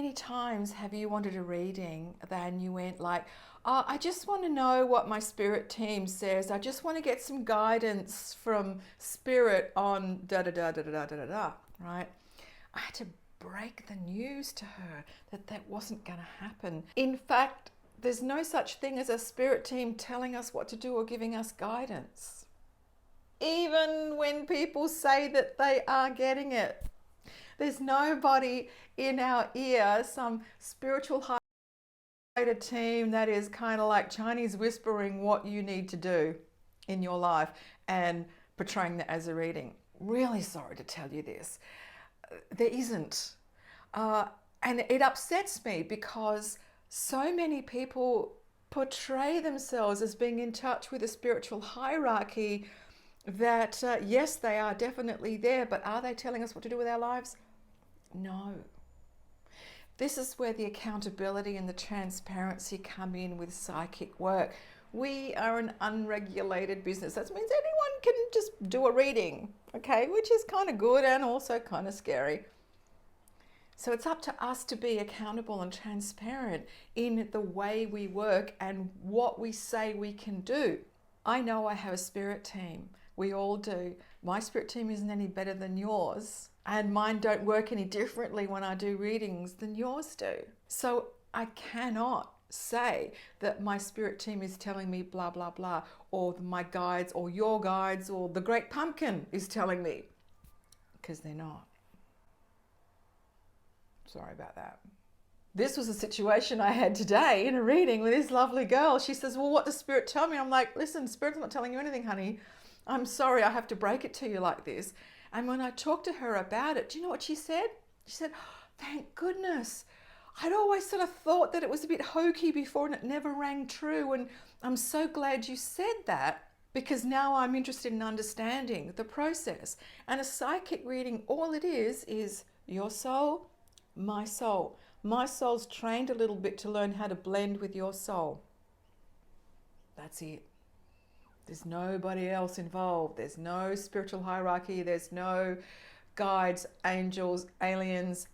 many times have you wanted a reading then you went like, oh, I just want to know what my spirit team says. I just want to get some guidance from spirit on da da da da da da da da, right? I had to break the news to her that that wasn't going to happen. In fact, there's no such thing as a spirit team telling us what to do or giving us guidance, even when people say that they are getting it. There's nobody in our ear, some spiritual higher team that is kind of like Chinese whispering what you need to do in your life and portraying that as a reading. Really sorry to tell you this. There isn't. And it upsets me because so many people portray themselves as being in touch with a spiritual hierarchy that, yes, they are definitely there, but are they telling us what to do with our lives? No. This is where the accountability and the transparency come in with psychic work. We are an unregulated business. That means anyone can just do a reading, okay, which is kind of good and also kind of scary. So it's up to us to be accountable and transparent in the way we work and what we say we can do. I know I have a spirit team. We all do. My spirit team isn't any better than yours, and mine don't work any differently when I do readings than yours do. So I cannot say that my spirit team is telling me blah, blah, blah, or my guides or your guides or the great pumpkin is telling me, because they're not. Sorry about that. This was a situation I had today in a reading with this lovely girl. She says, well, what does spirit tell me? I'm like, listen, spirit's not telling you anything, honey. I'm sorry, I have to break it to you like this. And when I talked to her about it, do you know what she said? She said, thank goodness. I'd always sort of thought that it was a bit hokey before and it never rang true. And I'm so glad you said that, because now I'm interested in understanding the process. And a psychic reading, all it is your soul, my soul. My soul's trained a little bit to learn how to blend with your soul. That's it. There's nobody else involved. There's no spiritual hierarchy. There's no guides, angels, aliens.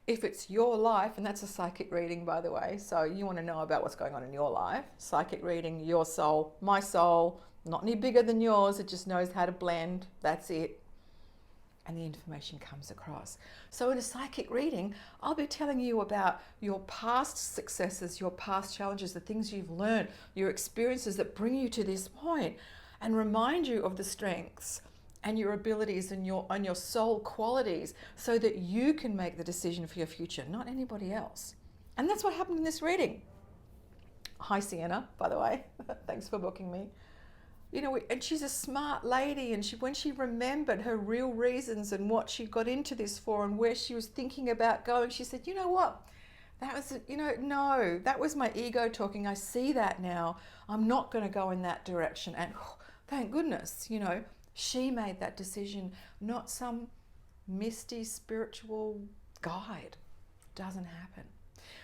If it's your life, and that's a psychic reading, by the way, so you want to know about what's going on in your life, psychic reading, your soul, my soul, not any bigger than yours. It just knows how to blend. That's it. And the information comes across. So in a psychic reading, I'll be telling you about your past successes, your past challenges, the things you've learned, your experiences that bring you to this point, and remind you of the strengths and your abilities and your soul qualities, so that you can make the decision for your future, not anybody else. And that's what happened in this reading. Hi, Sienna, by the way. Thanks for booking me. You know, and she's a smart lady, and when she remembered her real reasons and what she got into this for and where she was thinking about going, she said, you know what, that was, no, that was my ego talking. I see that now. I'm not going to go in that direction. And thank goodness, she made that decision, not some misty spiritual guide. Doesn't happen.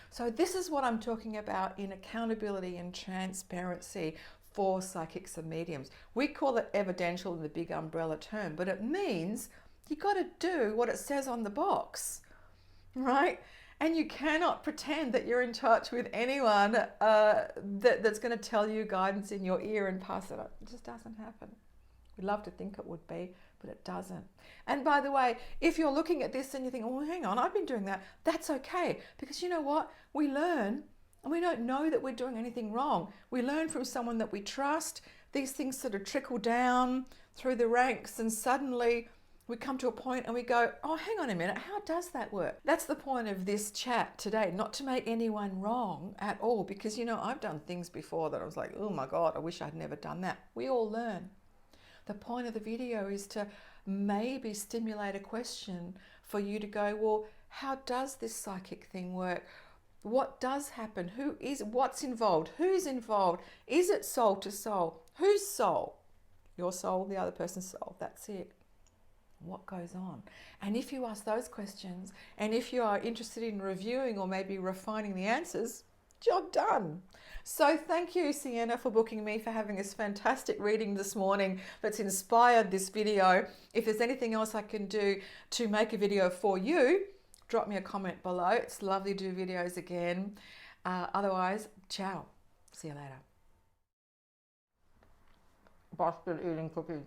So this is what I'm talking about in accountability and transparency for psychics and mediums. We call it evidential in the big umbrella term, but it means you got to do what it says on the box, right? And you cannot pretend that you're in touch with anyone that's going to tell you guidance in your ear and pass it up. It just doesn't happen. We'd love to think it would be, but it doesn't. And by the way, if you're looking at this and you think, oh, hang on, I've been doing that, that's okay. Because you know what? We learn, and we don't know that we're doing anything wrong. We learn from someone that we trust. These things sort of trickle down through the ranks, and suddenly we come to a point and we go, oh, hang on a minute, how does that work? That's the point of this chat today, not to make anyone wrong at all, because, I've done things before that I was like, oh my God, I wish I'd never done that. We all learn. The point of the video is to maybe stimulate a question for you to go, well, how does this psychic thing work? What does happen? What's involved? Who's involved? Is it soul to soul? Whose soul? Your soul, the other person's soul. That's it. What goes on? And if you ask those questions, and if you are interested in reviewing or maybe refining the answers, job done. So thank you, Sienna, for booking me, for having this fantastic reading this morning that's inspired this video. If there's anything else I can do to make a video for you, drop me a comment below. It's lovely to do videos again. Otherwise, ciao. See you later. Boss been eating cookies.